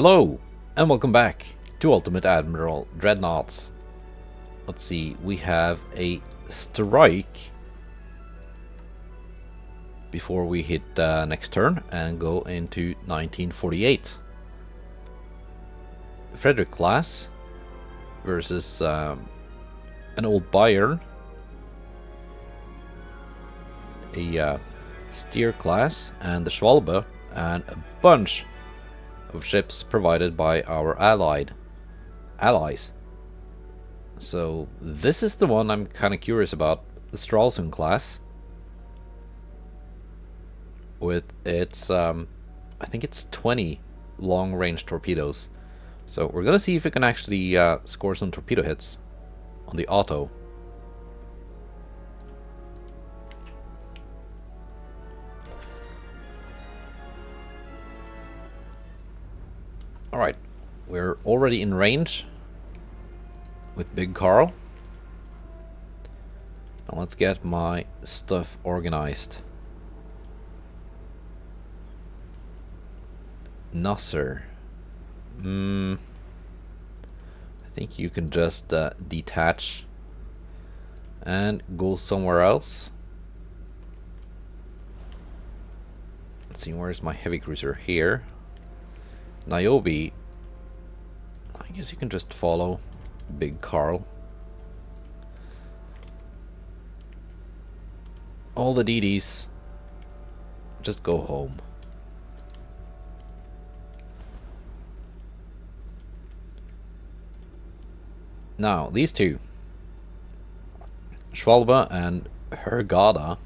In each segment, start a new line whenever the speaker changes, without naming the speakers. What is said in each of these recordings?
Hello, and welcome back to Ultimate Admiral Dreadnoughts. Let's see, we have a strike before we hit next turn and go into 1948. Frederick class versus an old Bayern, a Steer class, and the Schwalbe, and a bunch of ships provided by our allies. So this is the one I'm kind of curious about, the Stralsund class, with its I think it's 20 long-range torpedoes. So we're gonna see if we can actually score some torpedo hits on the auto. Alright, we're already in range with Big Carl. Now let's get my stuff organized. Nasser. I think you can just detach and go somewhere else. Let's see, where's my heavy cruiser? Here. Niobe, I guess you can just follow Big Carl. All the DDs, just go home. Now, these two, Schwalbe and Hurghada,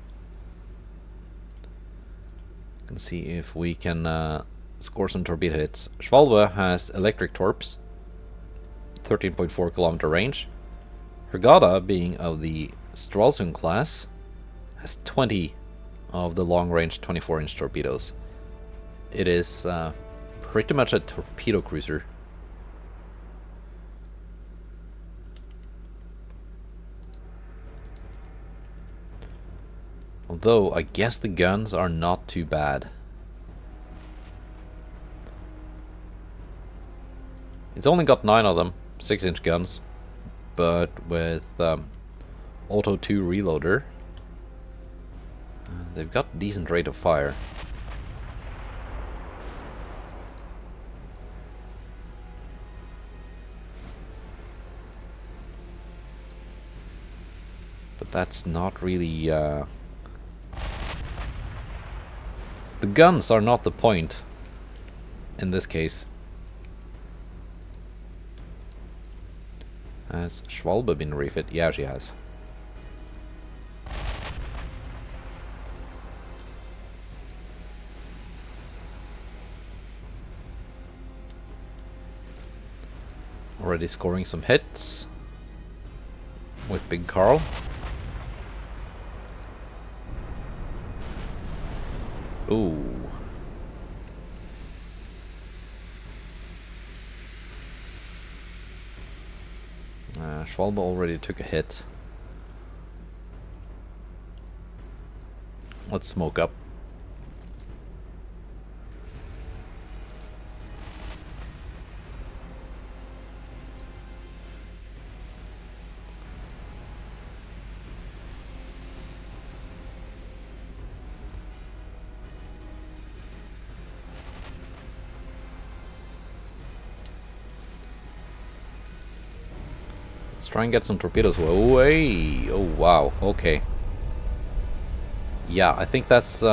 you can see if we can score some torpedo hits. Schwalbe has electric torps, 13.4 kilometer range. Hurghada, being of the Stralsund class, has 20 of the long-range 24-inch torpedoes. It is pretty much a torpedo cruiser. Although I guess the guns are not too bad. It's only got 9 of them, 6-inch guns, but with Auto 2 reloader, they've got decent rate of fire. But that's not really... the guns are not the point in this case. Has Schwalbe been refit? Yeah, she has. Already scoring some hits with Big Carl. Ooh. Schwalbe already took a hit. Let's smoke up. Let's try and get some torpedoes away. Oh wow, okay. Yeah, I think that's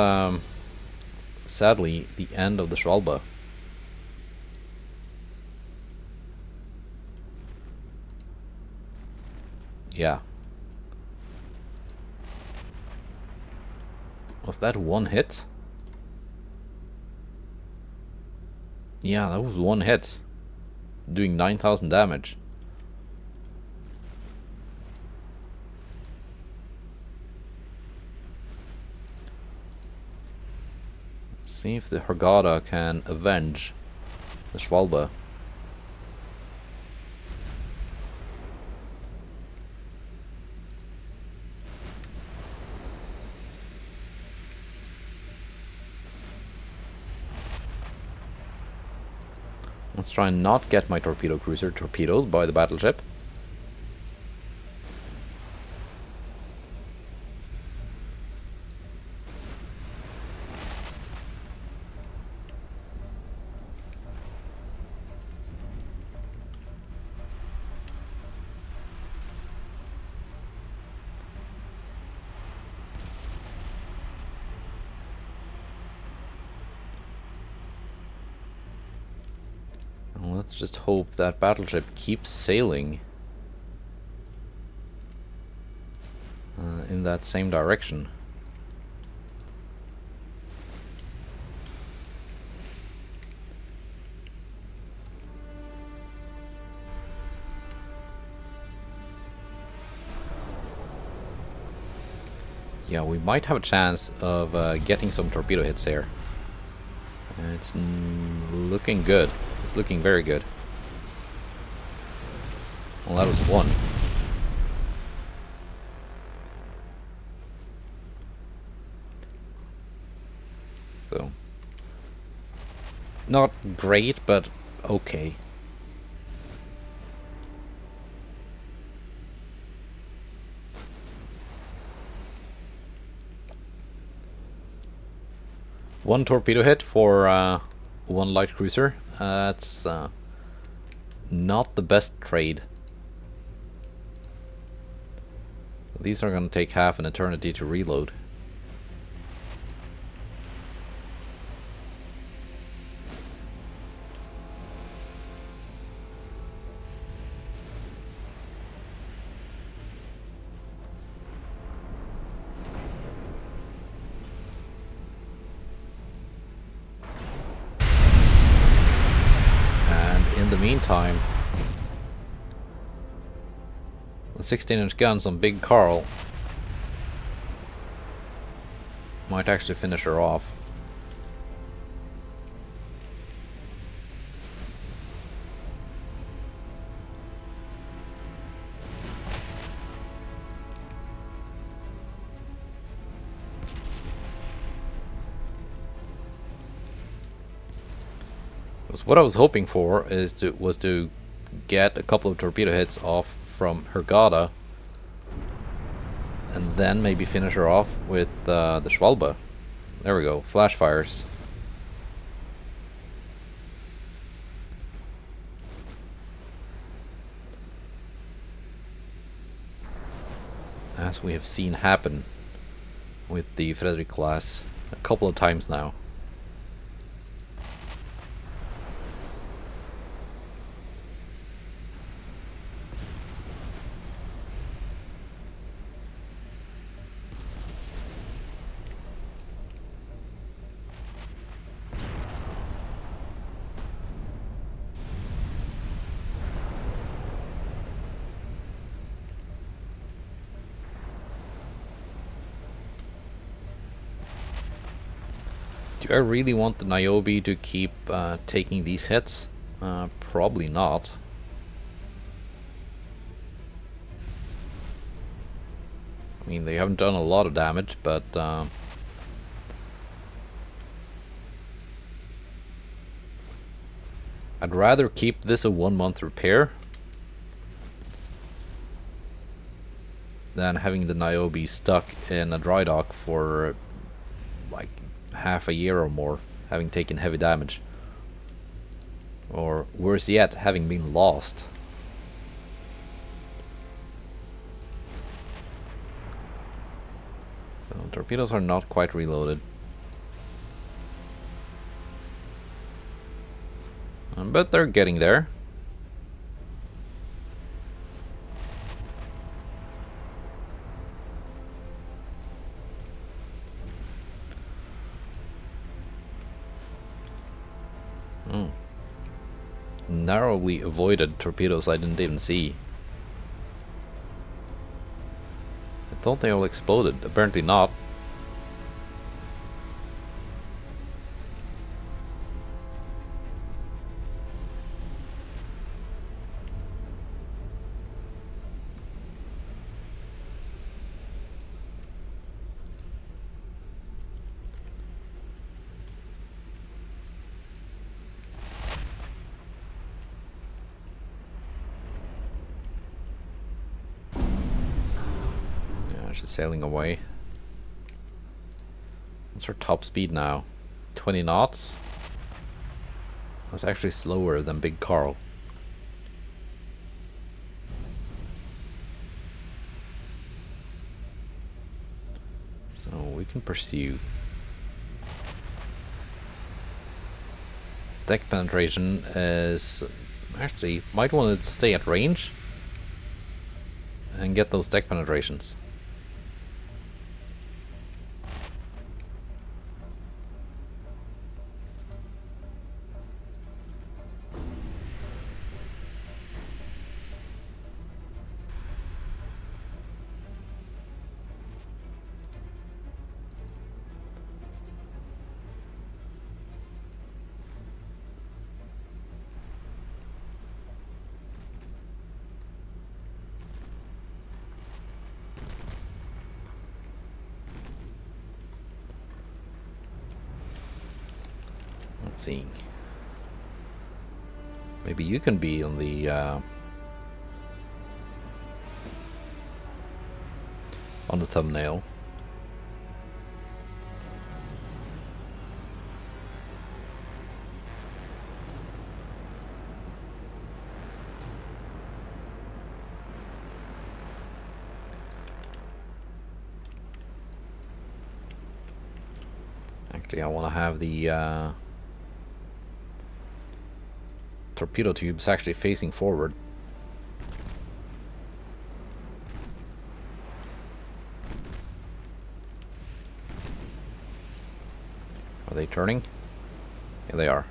sadly the end of the Schwalbe. Yeah. Was that one hit? Yeah, that was one hit. Doing 9,000 damage. See if the Hurghada can avenge the Schwalbe. Let's try and not get my torpedo cruiser torpedoed by the battleship. Let's just hope that battleship keeps sailing in that same direction. Yeah, we might have a chance of getting some torpedo hits here. It's looking good. It's looking very good. Well, that was one. So, not great, but okay. One torpedo hit for one light cruiser. That's not the best trade. These are going to take half an eternity to reload. In the meantime, the 16-inch guns on Big Carl might actually finish her off. Because what I was hoping for was to get a couple of torpedo hits off from her Gada, and then maybe finish her off with the Schwalbe. There we go, flash fires. As we have seen happen with the Frederick class a couple of times now. Do I really want the Niobe to keep taking these hits? Probably not. I mean, they haven't done a lot of damage, but I'd rather keep this a 1-month repair than having the Niobe stuck in a dry dock for like half a year or more, having taken heavy damage. Or worse yet, having been lost. So torpedoes are not quite reloaded. But they're getting there. Narrowly avoided torpedoes I didn't even see. I thought they all exploded. Apparently not. She's sailing away. What's her top speed now? 20 knots? That's actually slower than Big Carl. So we can pursue. Deck penetration is... Actually, might want to stay at range and get those deck penetrations. Let's see. Maybe you can be on the thumbnail. Actually, I want to have the torpedo tubes actually facing forward. Are they turning? Yeah, they are.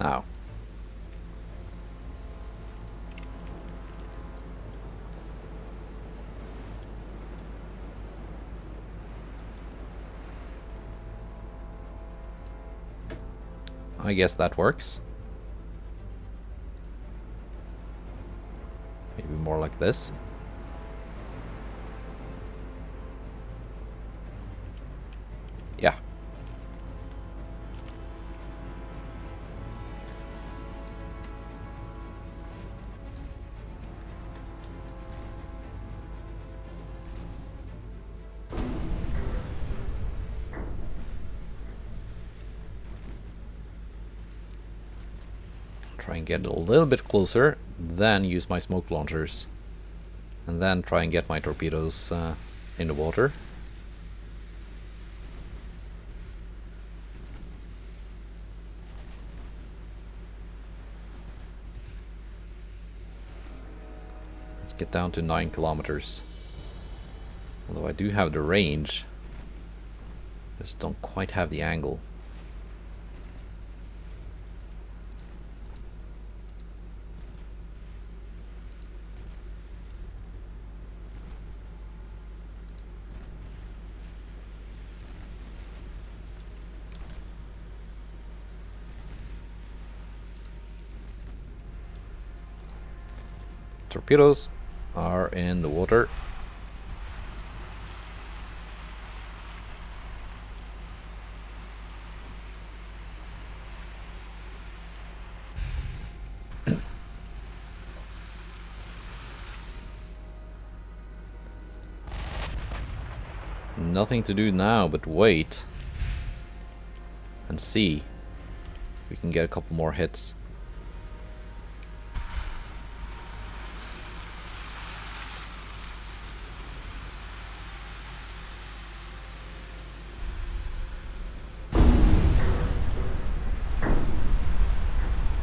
Now. I guess that works. Maybe more like this. Yeah. Try and get a little bit closer, then use my smoke launchers, and then try and get my torpedoes in the water. Let's get down to 9 kilometers. Although I do have the range, just don't quite have the angle. Torpedoes are in the water. Nothing to do now but wait and see if we can get a couple more hits.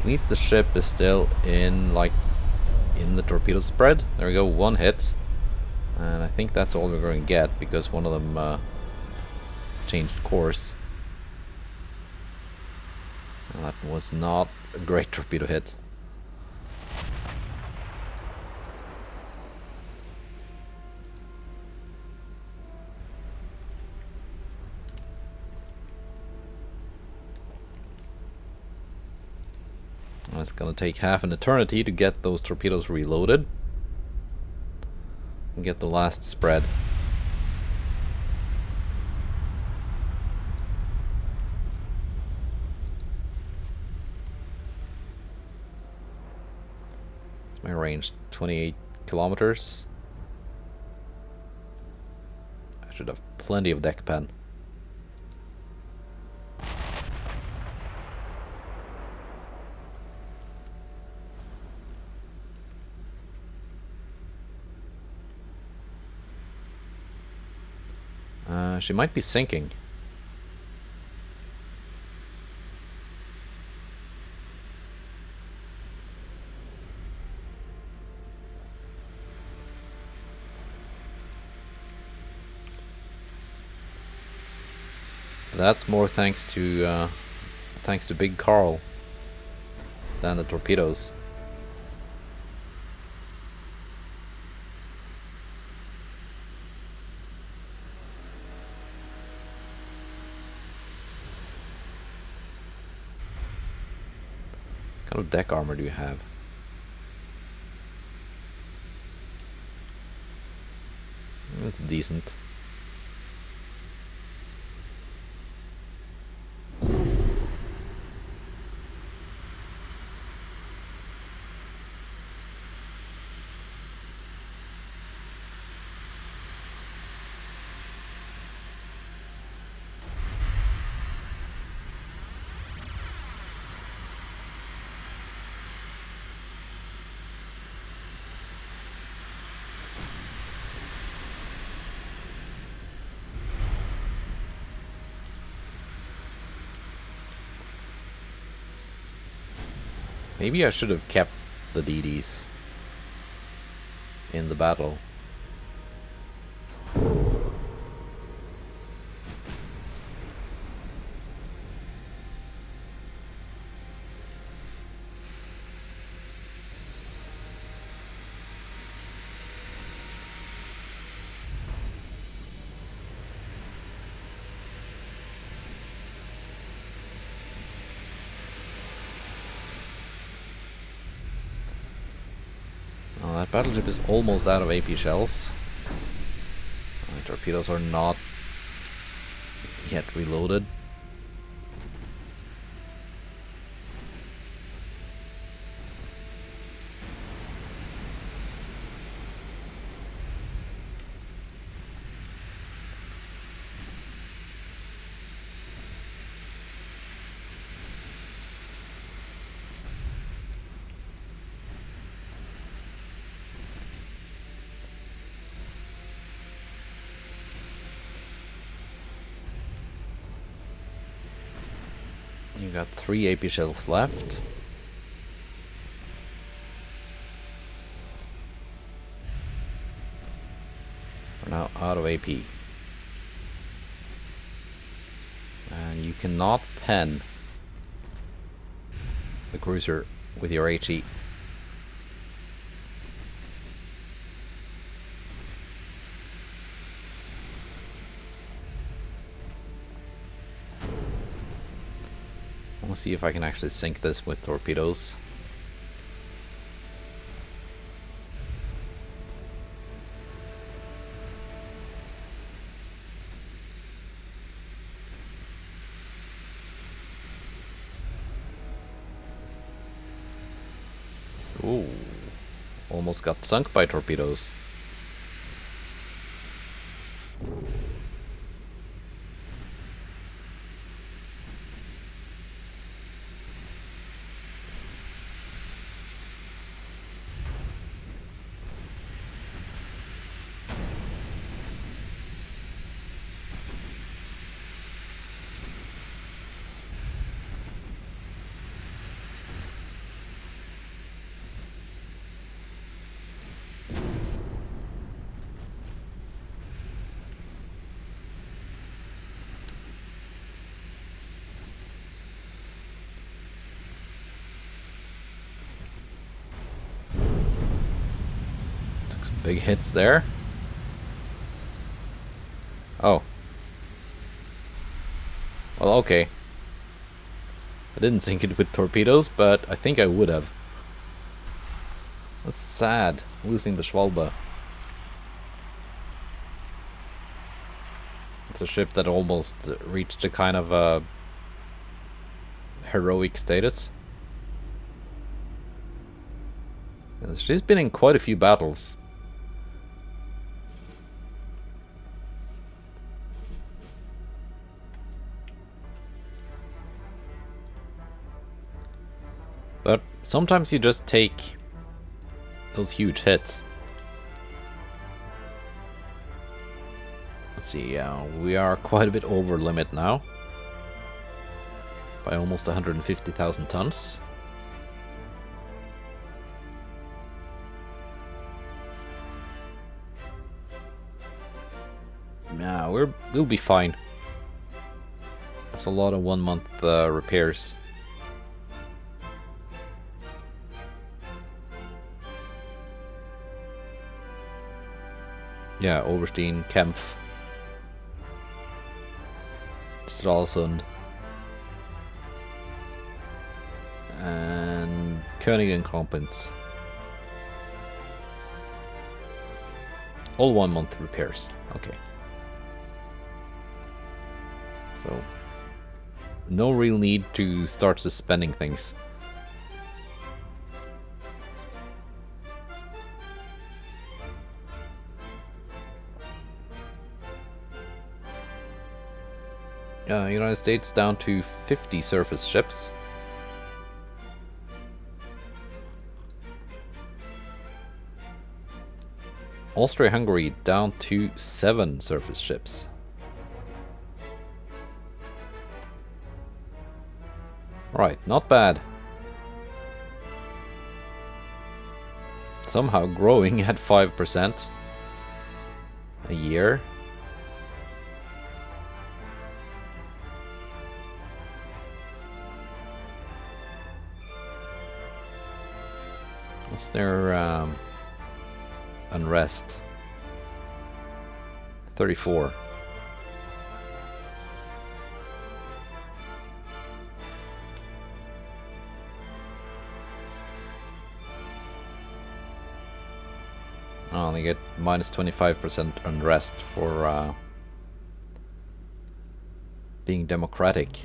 At least the ship is still in the torpedo spread. There we go, one hit. And I think that's all we're going to get because one of them changed course. And that was not a great torpedo hit. It's gonna take half an eternity to get those torpedoes reloaded and get the last spread. It's my range 28 kilometers. I should have plenty of deck pen. She might be sinking. That's more thanks to Big Carl than the torpedoes. What kind of deck armor do you have? It's decent. Maybe I should have kept the DDs in the battle. That battleship is almost out of AP shells. The torpedoes are not yet reloaded. You got 3 AP shells left. We're now out of AP. And you cannot pen the cruiser with your HE. Let's see if I can actually sink this with torpedoes. Ooh, almost got sunk by torpedoes. Big hits there. Oh. Well, okay. I didn't sink it with torpedoes, but I think I would have. That's sad, losing the Schwalbe. It's a ship that almost reached a kind of a heroic status. She's been in quite a few battles. But sometimes you just take those huge hits. Let's see, we are quite a bit over limit now. By almost 150,000 tons. Yeah, we'll be fine. That's a lot of 1 month repairs. Yeah, Oberstein, Kempf, Stralsund, and König and Kronprinz. All 1 month repairs. Okay. So, no real need to start suspending things. United States down to 50 surface ships. Austria-Hungary down to 7 surface ships. Right, not bad. Somehow growing at 5% a year. What's their unrest? 34. Oh, they get minus 25% unrest for being democratic.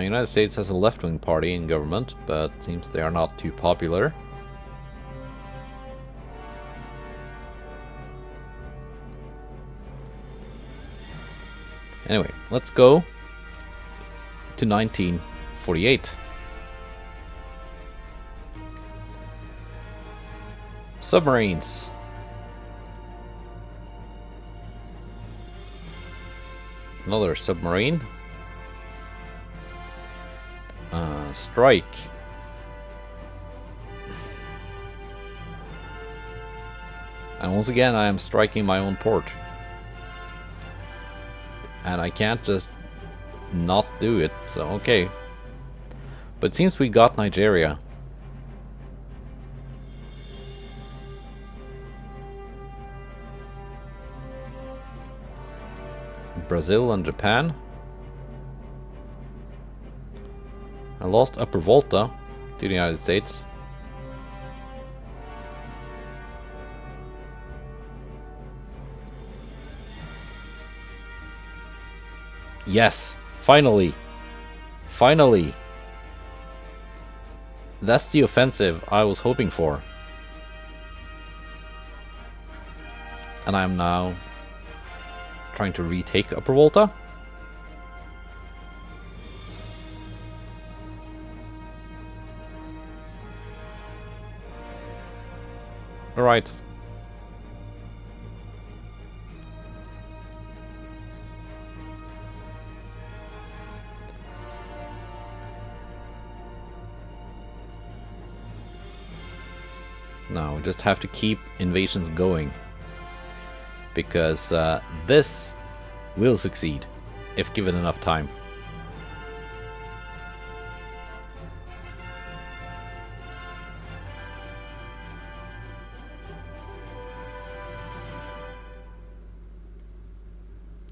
United States has a left-wing party in government, but seems they are not too popular. Anyway, let's go to 1948. Submarines. Another submarine. Strike. And once again, I am striking my own port. And I can't just not do it, so okay. But it seems we got Nigeria. Brazil and Japan. I lost Upper Volta to the United States. Yes, finally. Finally. That's the offensive I was hoping for. And I'm now trying to retake Upper Volta. Alright. Now we just have to keep invasions going. Because this will succeed if given enough time.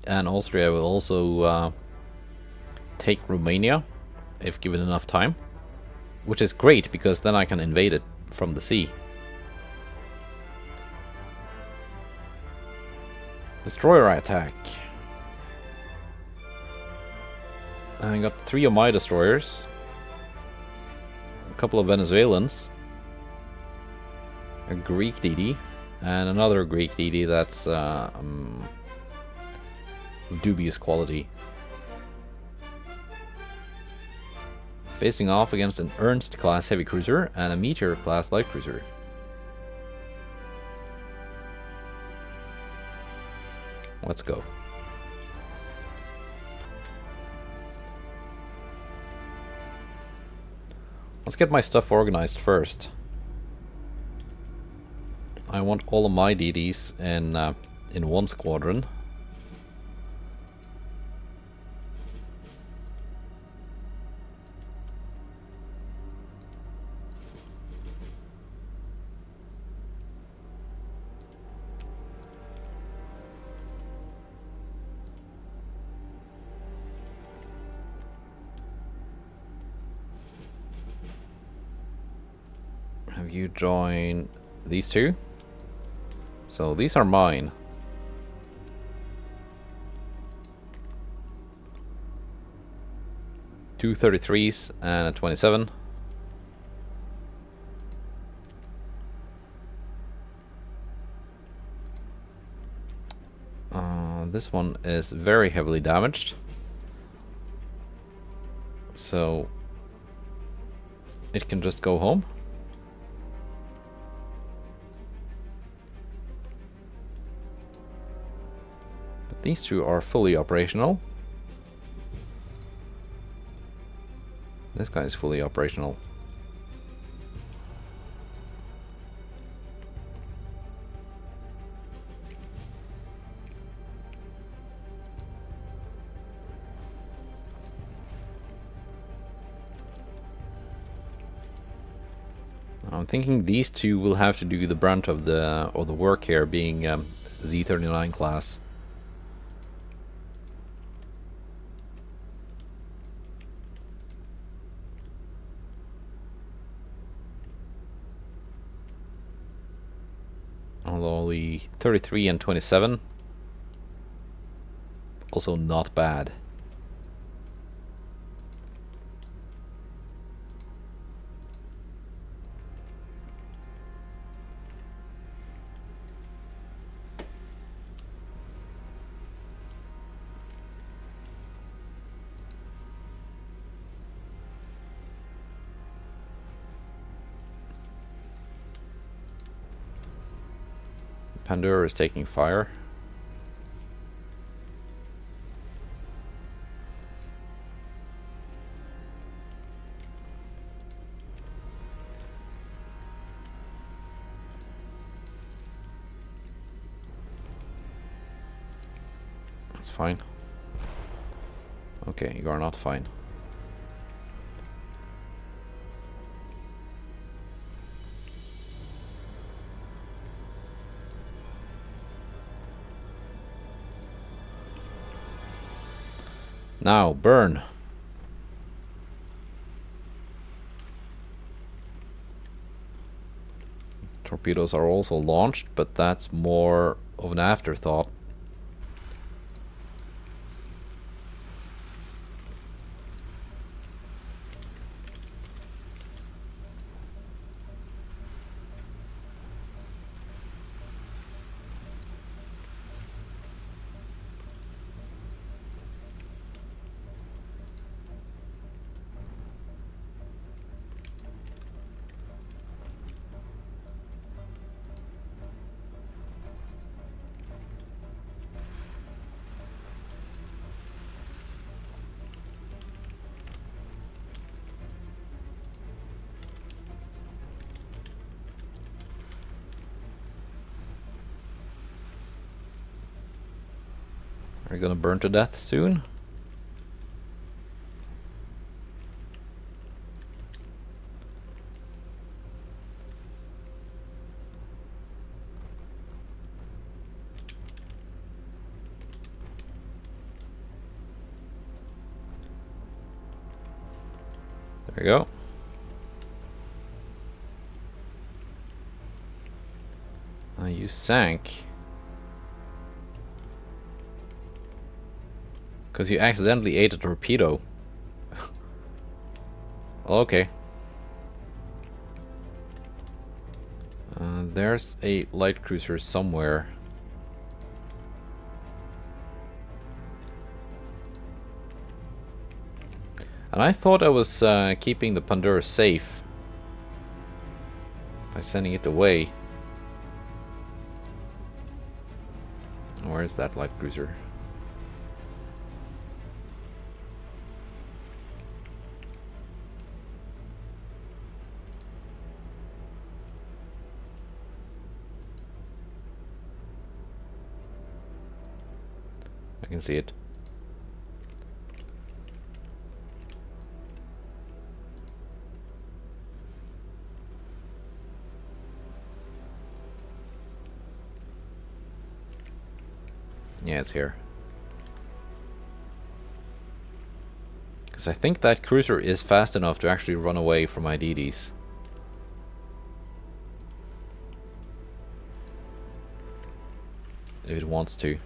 and Austria will also take Romania if given enough time, which is great because then I can invade it from the sea. Destroyer attack. I got 3 of my destroyers, a couple of Venezuelans, a Greek DD, and another Greek DD that's dubious quality. Facing off against an Ernst class heavy cruiser and a Meteor class light cruiser. Let's go. Let's get my stuff organized first. I want all of my DDs in one squadron. Have you joined these two? So these are mine. Two 33s and a 27. This one is very heavily damaged. So it can just go home. These two are fully operational. This guy is fully operational. I'm thinking these two will have to do the brunt of the work here, being Z39 class. Although the 33 and 27 also not bad. Pandora is taking fire. That's fine. Okay, you are not fine. Now, burn. Torpedoes are also launched, but that's more of an afterthought. Are you gonna burn to death soon? There we go. You sank. Because you accidentally ate a torpedo. Okay. There's a light cruiser somewhere. And I thought I was keeping the Pandora safe by sending it away. Where is that light cruiser? I can see it. Yeah, it's here. Because I think that cruiser is fast enough to actually run away from my DDs. If it wants to.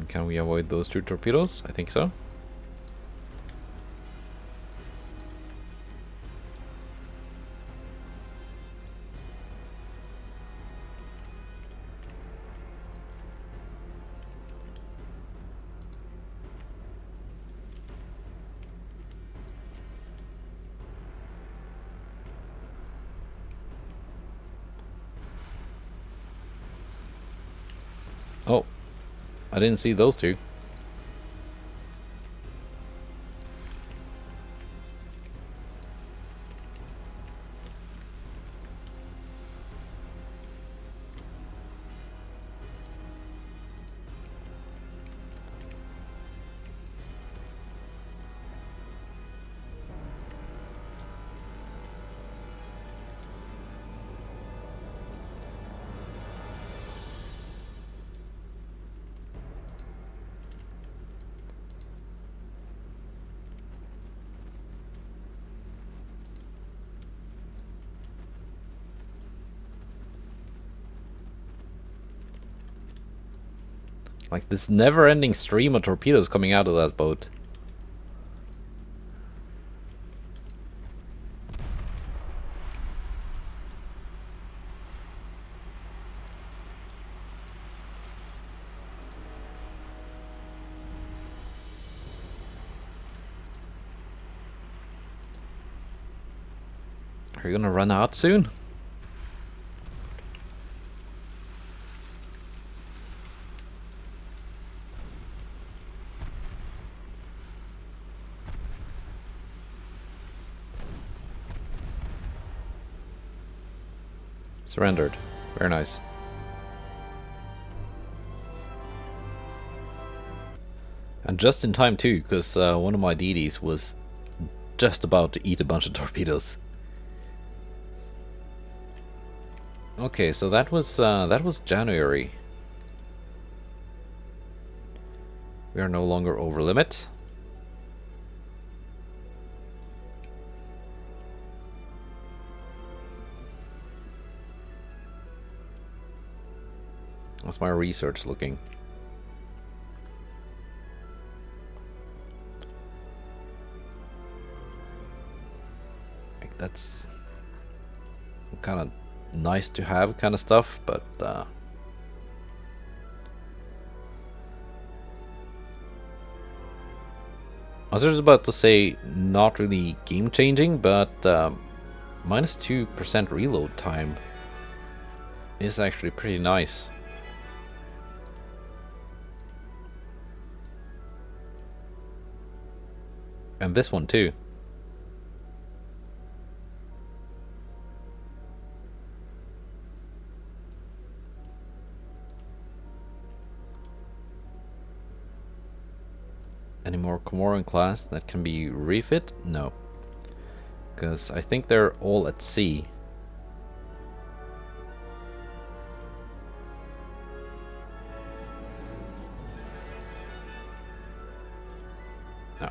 Can we avoid those two torpedoes? I think so. Oh, I didn't see those two. Like this never-ending stream of torpedoes coming out of that boat. Are you gonna run out soon? Surrendered. Very nice. And just in time too, because one of my DDs was just about to eat a bunch of torpedoes. Okay, so that was January. We are no longer over limit. How's my research looking? Like that's kind of nice to have kind of stuff, but I was just about to say not really game changing, but minus 2% reload time is actually pretty nice. And this one too. Any more Comoran class that can be refit? No. Because I think they're all at sea. No.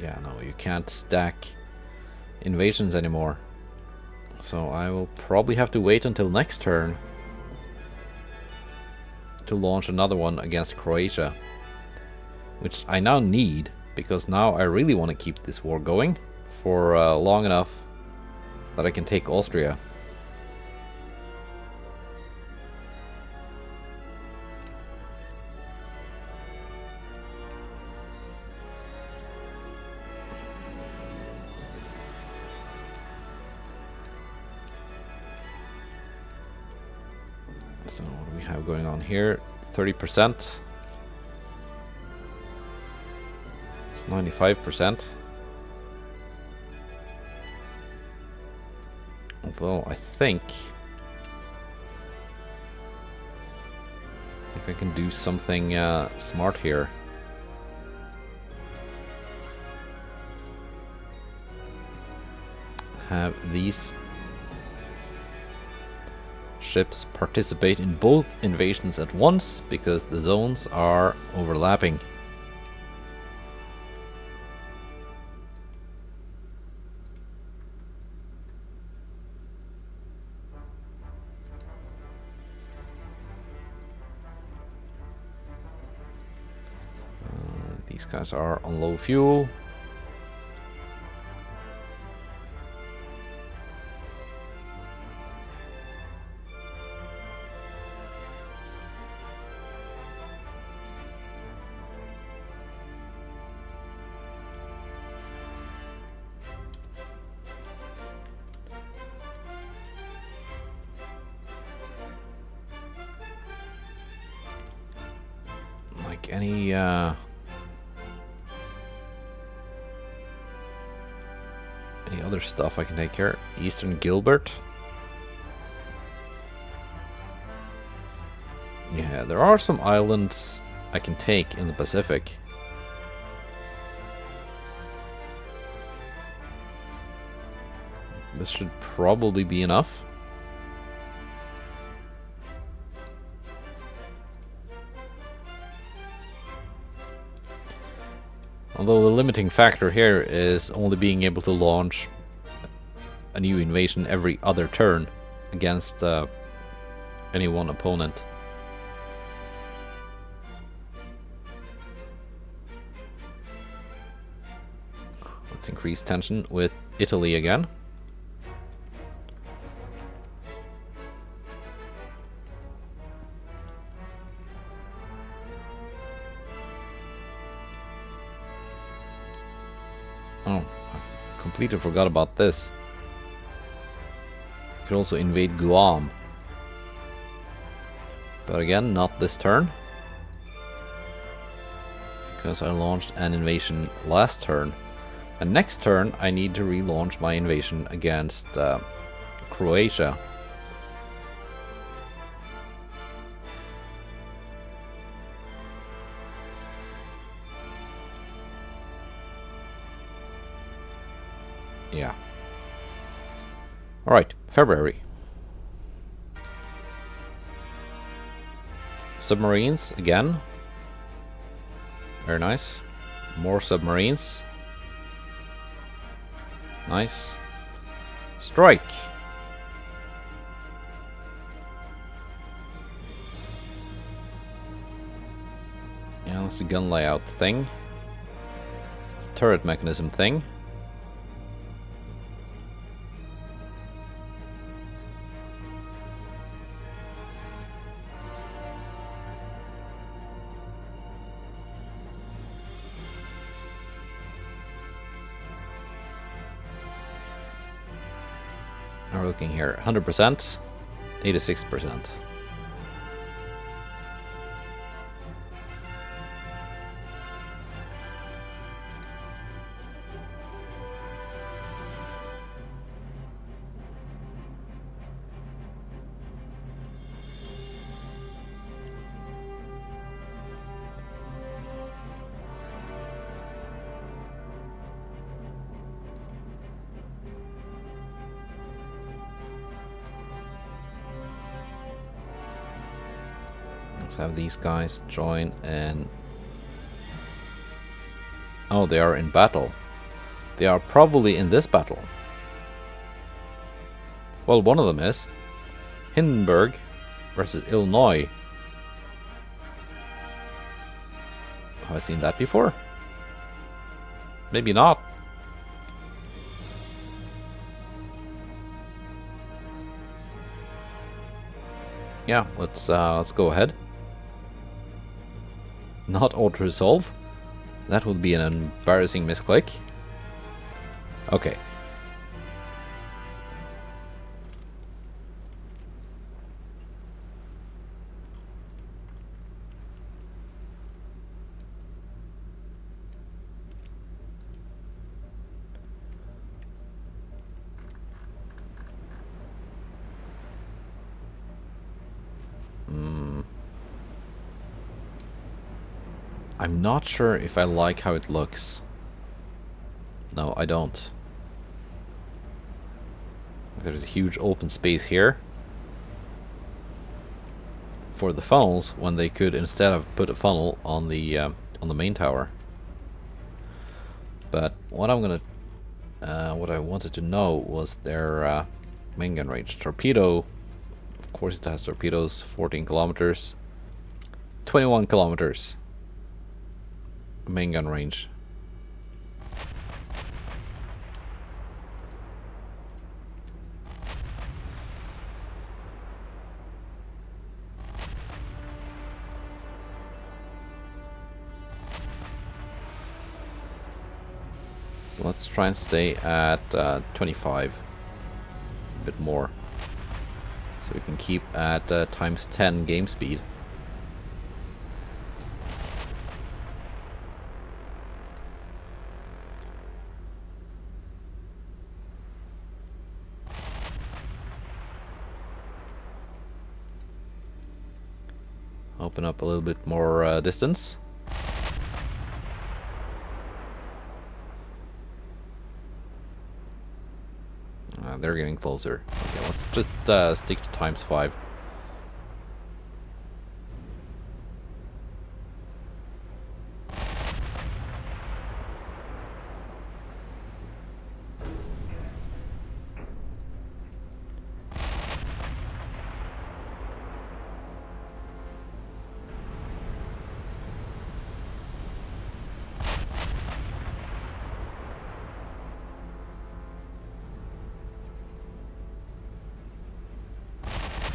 Yeah, no, you can't stack invasions anymore. So I will probably have to wait until next turn to launch another one against Croatia. Which I now need, because now I really want to keep this war going for long enough that I can take Austria. So what do we have going on here? 30%. 95%. Although I think I can do something smart here. Have these ships participate in both invasions at once, because the zones are overlapping. These guys are on low fuel. Like any other stuff I can take care. Eastern Gilbert. Yeah, there are some islands I can take in the Pacific. This should probably be enough. Although the limiting factor here is only being able to launch a new invasion every other turn against any one opponent. Let's increase tension with Italy again. Oh, I completely forgot about this. Could also invade Guam. But again, not this turn. Because I launched an invasion last turn. And next turn I need to relaunch my invasion against Croatia. Yeah. Alright, February. Submarines again. Very nice. More submarines. Nice. Strike. Yeah, that's the gun layout thing. Turret mechanism thing. We're looking here, 100%, 86%. Let's have these guys join and... Oh, they are in battle. They are probably in this battle. Well, one of them is. Hindenburg versus Illinois. Have I seen that before? Maybe not. Yeah, let's go ahead. Not auto-resolve. That would be an embarrassing misclick. Okay. I'm not sure if I like how it looks. No, I don't. There's a huge open space here for the funnels when they could instead have put a funnel on the main tower. But what what I wanted to know was their main gun range. Torpedo, of course, it has torpedoes. 14 kilometers, 21 kilometers. Main gun range. So let's try and stay at 25, a bit more, so we can keep at times 10 game speed. Open up a little bit more distance. They're getting closer. Okay, let's just stick to times 5.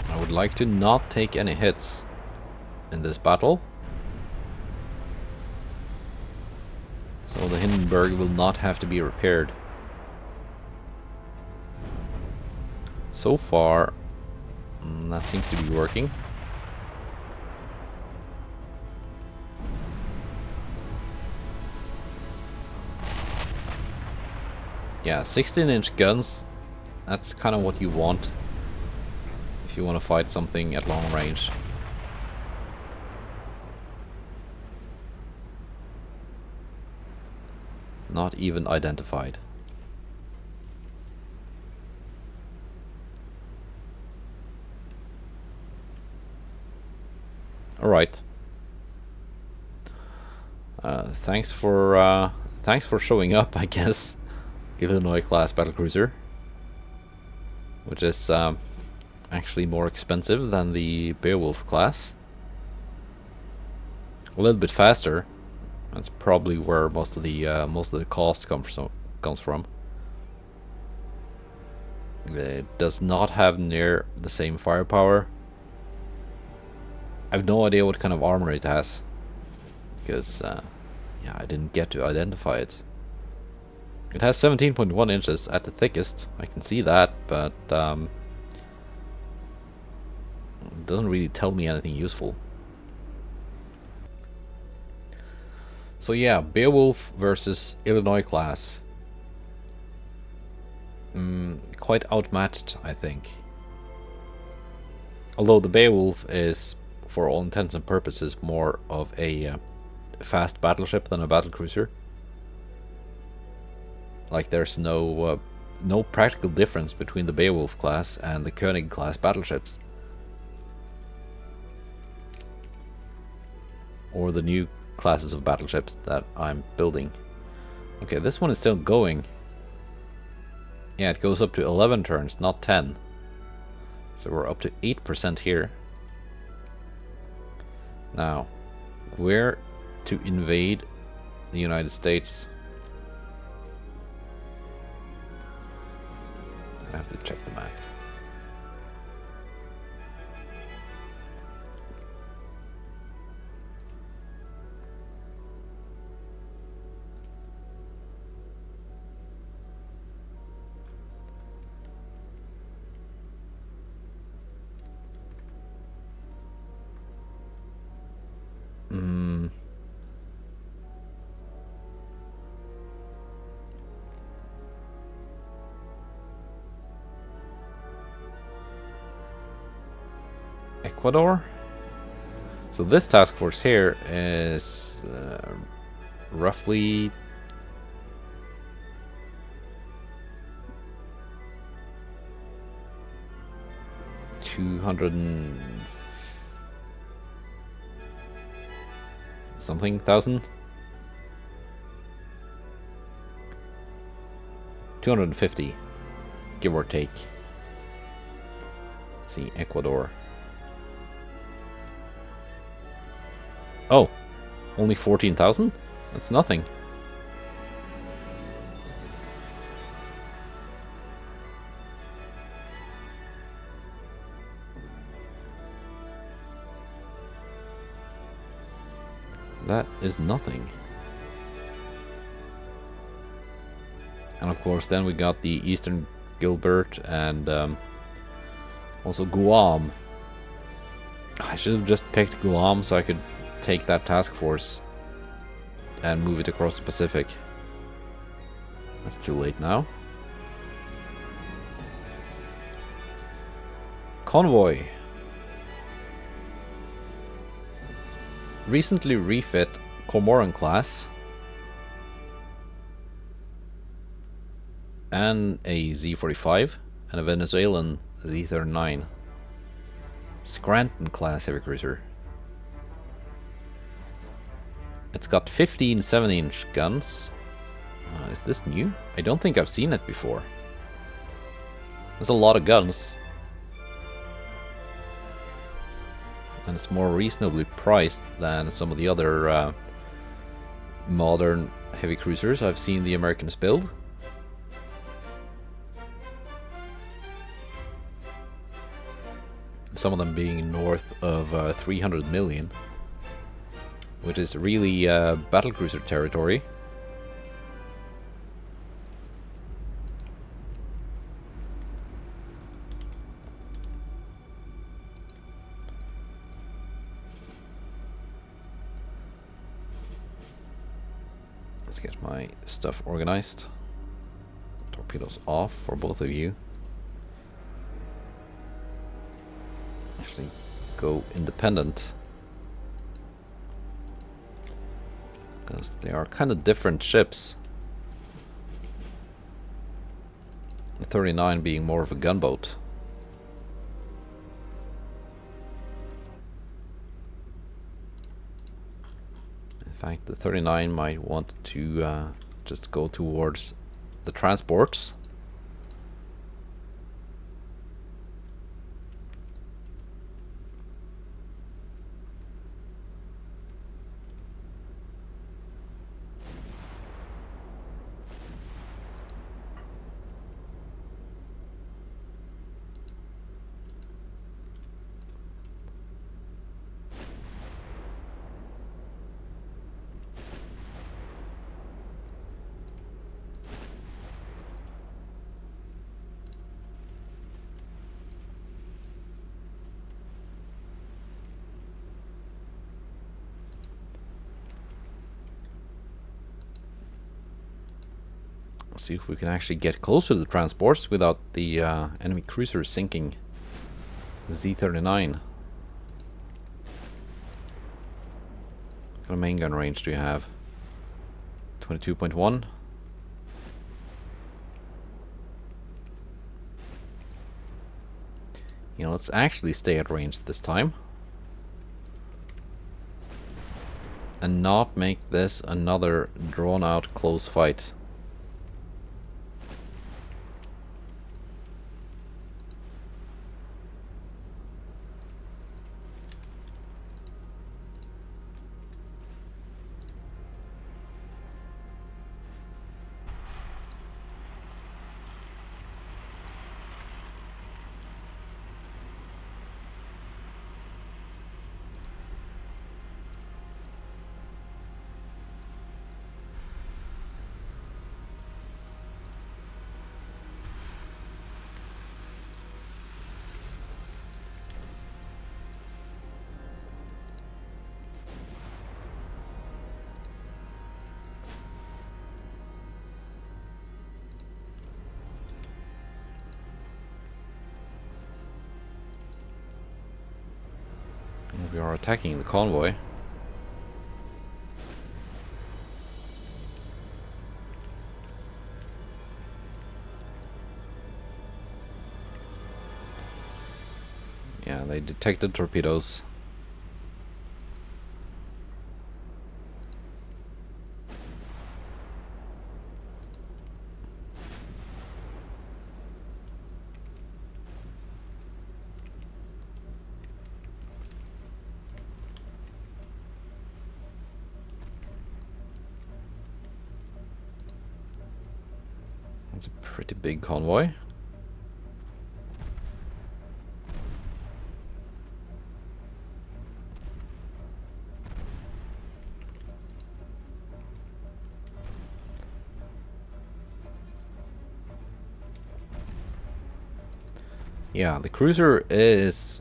I would like to not take any hits in this battle, so the Hindenburg will not have to be repaired. So far, that seems to be working. Yeah, 16-inch guns, that's kind of what you want if you want to fight something at long range. Not even identified. All right. Thanks for showing up, I guess. Illinois class battlecruiser, which is actually more expensive than the Beowulf class. A little bit faster. That's probably where most of the cost comes from. It does not have near the same firepower. I have no idea what kind of armor it has, because yeah, I didn't get to identify it. It has 17.1 inches at the thickest. I can see that, but it doesn't really tell me anything useful. So yeah, Beowulf versus Illinois class. Quite outmatched, I think. Although the Beowulf is, for all intents and purposes, more of a fast battleship than a battlecruiser. Like there's no practical difference between the Beowulf class and the König class battleships. Or the new classes of battleships that I'm building. Okay, this one is still going. Yeah, it goes up to 11 turns, not 10. So we're up to 8% here. Now, where to invade the United States? I have to check the map. Ecuador? So this task force here is roughly $200 something thousand? 250, give or take. Let's see, Ecuador. Oh, only 14,000? That's nothing. That is nothing. And of course then we got the Eastern Gilbert and also Guam. I should have just picked Guam so I could take that task force and move it across the Pacific. That's too late now. Convoy. Recently refit Cormoran class and a Z-45 and a Venezuelan Z-39. Scranton class heavy cruiser. It's got 15 7-inch guns. Is this new? I don't think I've seen it before. There's a lot of guns. And it's more reasonably priced than some of the other modern heavy cruisers I've seen the Americans build. Some of them being north of 300 million. Which is really battlecruiser territory. Let's get my stuff organized. Torpedoes off for both of you. Actually, go independent. Because they are kind of different ships. The 39 being more of a gunboat. In fact, the 39 might want to just go towards the transports. Let's see if we can actually get closer to the transports without the enemy cruisers sinking. Z-39. What kind of main gun range do you have? 22.1. You know, let's actually stay at range this time. And not make this another drawn out close fight. We are attacking the convoy. Yeah, they detected torpedoes. It's a pretty big convoy. Yeah, the cruiser is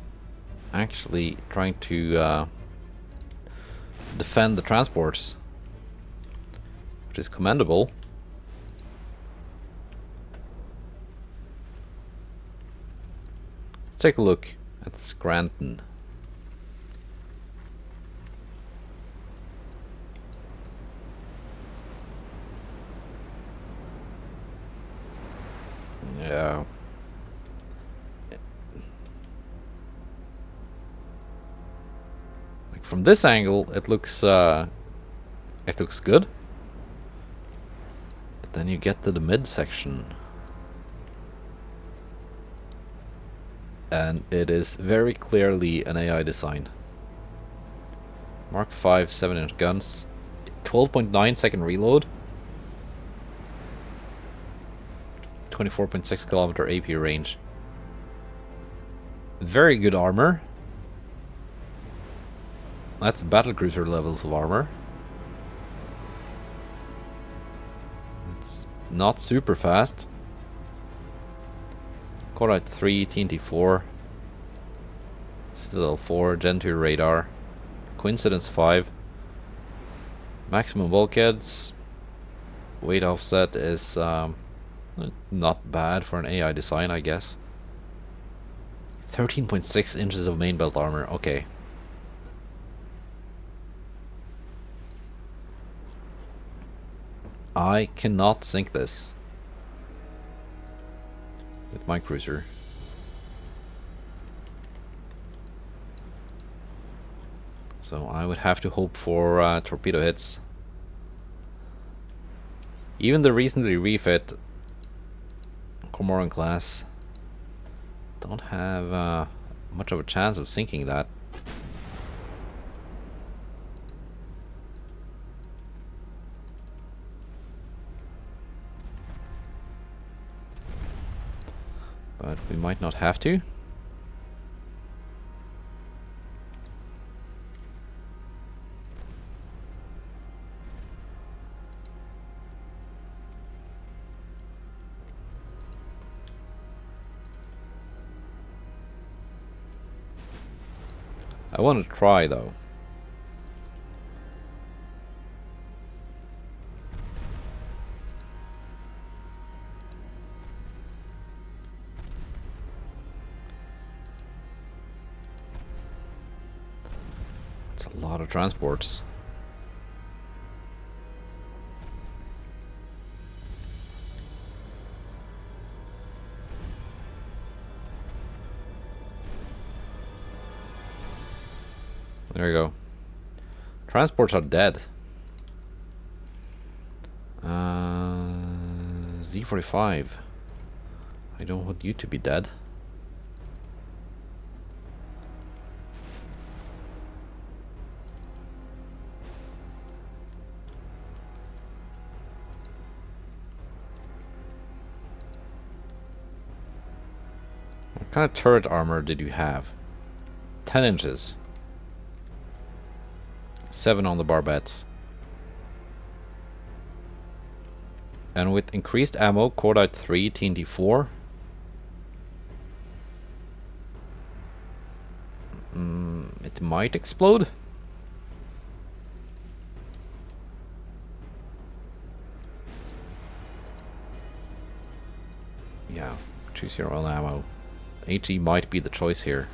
actually trying to defend the transports, which is commendable. Let's take a look at the Scranton. Yeah. Like from this angle, it looks good. But then you get to the midsection, and it is very clearly an AI design. Mark 5 7-inch guns, 12.9 second reload, 24.6 kilometer AP range. Very good armor. That's battlecruiser levels of armor. It's not super fast. Cordite 3, TNT 4, Citadel 4, Gen 2 radar, Coincidence 5, maximum bulkheads, weight offset is not bad for an AI design, I guess. 13.6 inches of main belt armor, okay. I cannot sink this with my cruiser. So I would have to hope for torpedo hits. Even the recently refit Cormoran class don't have much of a chance of sinking that. But we might not have to. I want to try though. It's a lot of transports. There you go. Transports are dead. Z45. I don't want you to be dead. What kind of turret armor did you have? 10 inches. 7 on the barbettes. And with increased ammo, cordite 3, TNT 4. It might explode. Yeah, choose your own ammo. HE might be the choice here.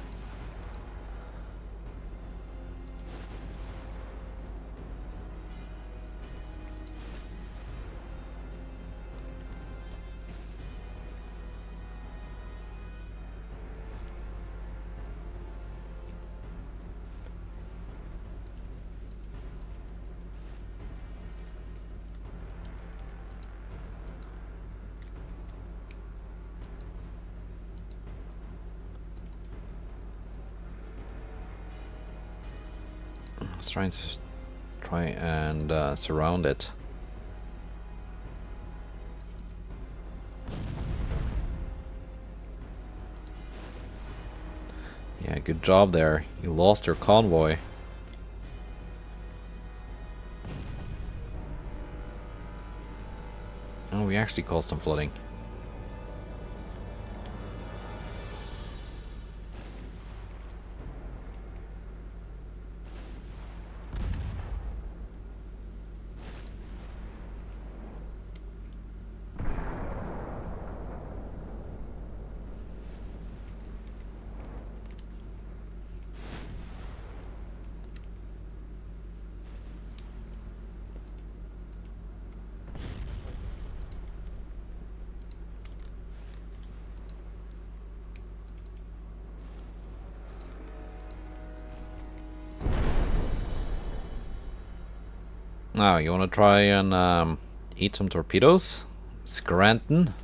Let's try and surround it. Yeah, good job there. You lost your convoy. Oh, we actually caused some flooding. Now, you want to try and eat some torpedoes? Scranton.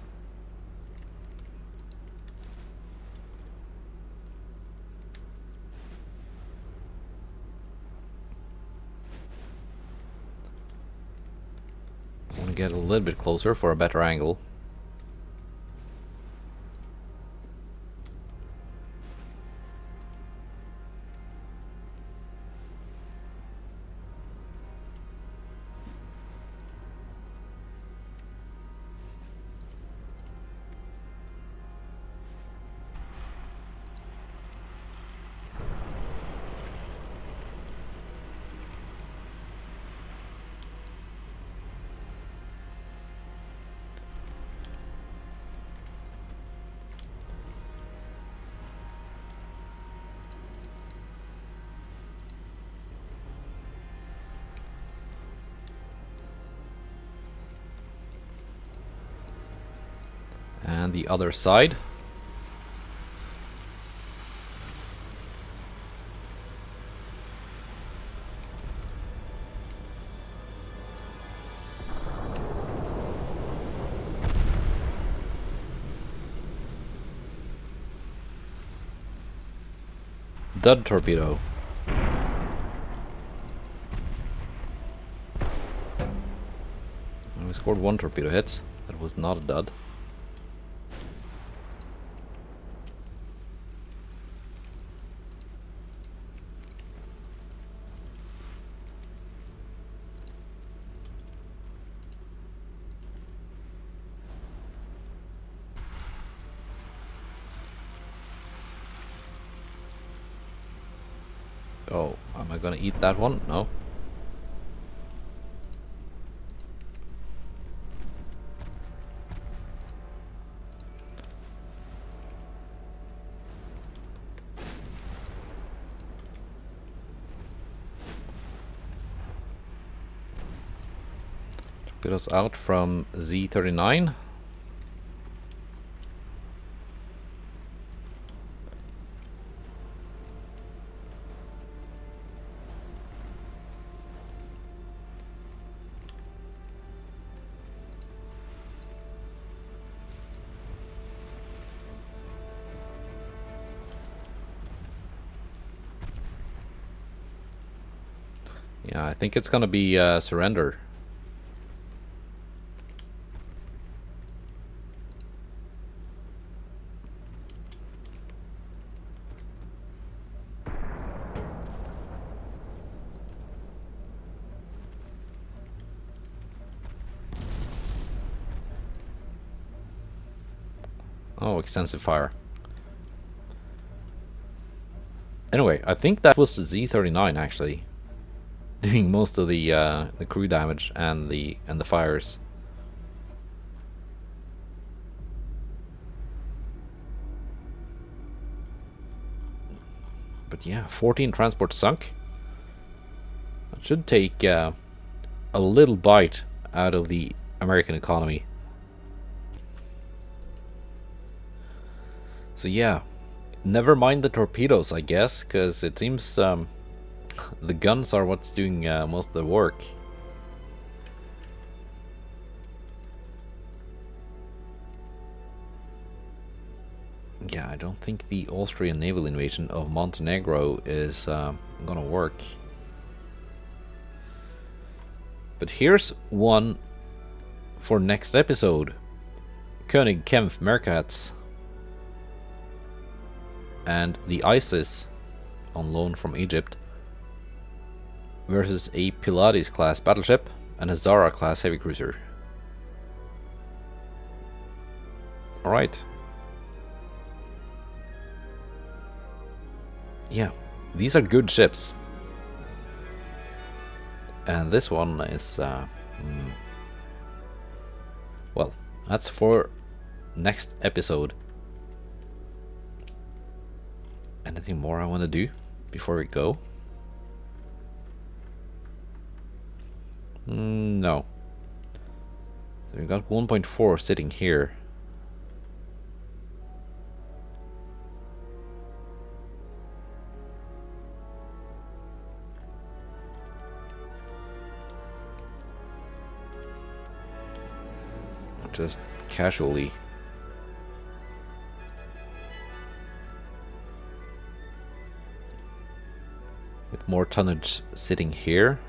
I want to get a little bit closer for a better angle. And the other side. Dud torpedo. We scored 1 torpedo hit. That was not a dud. Oh, am I gonna eat that one? No. Torpedoes out from Z39. Yeah, I think it's gonna be surrender. Oh, extensive fire. Anyway, I think that was the Z39 actually, doing most of the crew damage and the fires. But yeah, 14 transports sunk. That should take a little bite out of the American economy. So yeah, never mind the torpedoes, I guess, because it seems the guns are what's doing most of the work. Yeah, I don't think the Austrian naval invasion of Montenegro is gonna work. But here's one for next episode. König Kempf Merkatz and the ISIS on loan from Egypt versus a Pylades class battleship and a Zara class heavy cruiser. Alright. Yeah, these are good ships. And this one is well, that's for next episode. Anything more I want to do before we go? No. So we got 1.4 sitting here. Just casually. With more tonnage sitting here.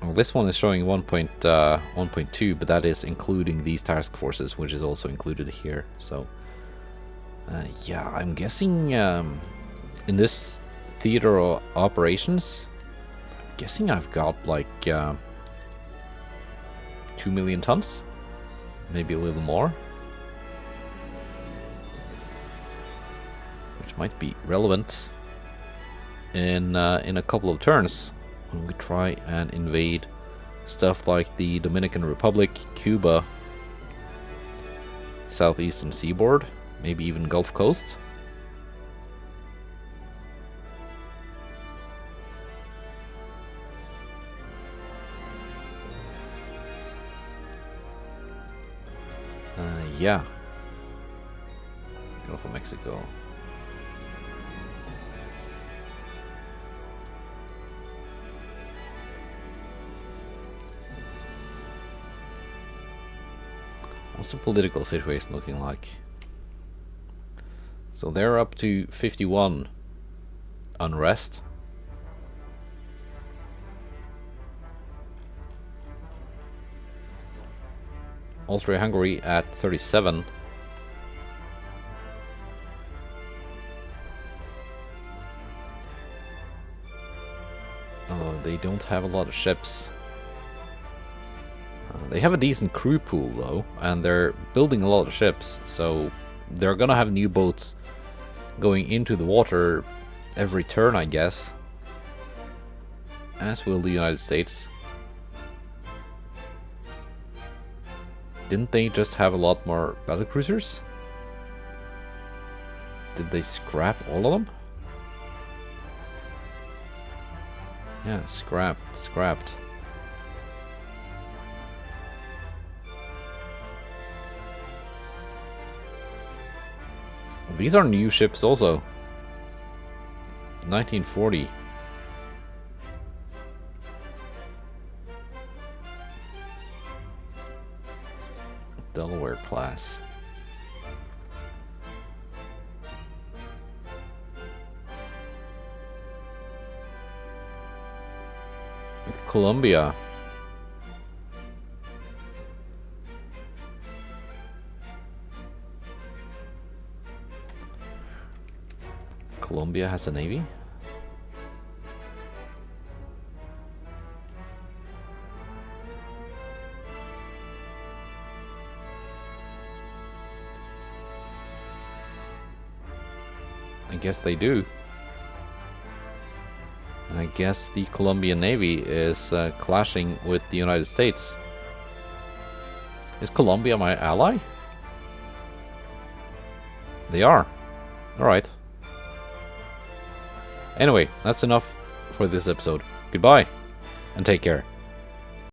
Well, this one is showing 1.2, but that is including these task forces, which is also included here. So, yeah, I'm guessing in this theater of operations, I'm guessing I've got like 2 million tons, maybe a little more. Might be relevant in a couple of turns when we try and invade stuff like the Dominican Republic, Cuba, southeastern seaboard, maybe even Gulf Coast. Yeah, Gulf of Mexico. What's the political situation looking like? So they're up to 51 unrest. Austria-Hungary at 37. Although they don't have a lot of ships. They have a decent crew pool though, and they're building a lot of ships, so they're gonna have new boats going into the water every turn, I guess. As will the United States. Didn't they just have a lot more battlecruisers? Did they scrap all of them? Yeah, scrapped. These are new ships also. 1940. Delaware class. Columbia. Columbia has a navy? I guess they do. And I guess the Colombian Navy is clashing with the United States. Is Colombia my ally? They are. Alright. Anyway, that's enough for this episode. Goodbye, and take care.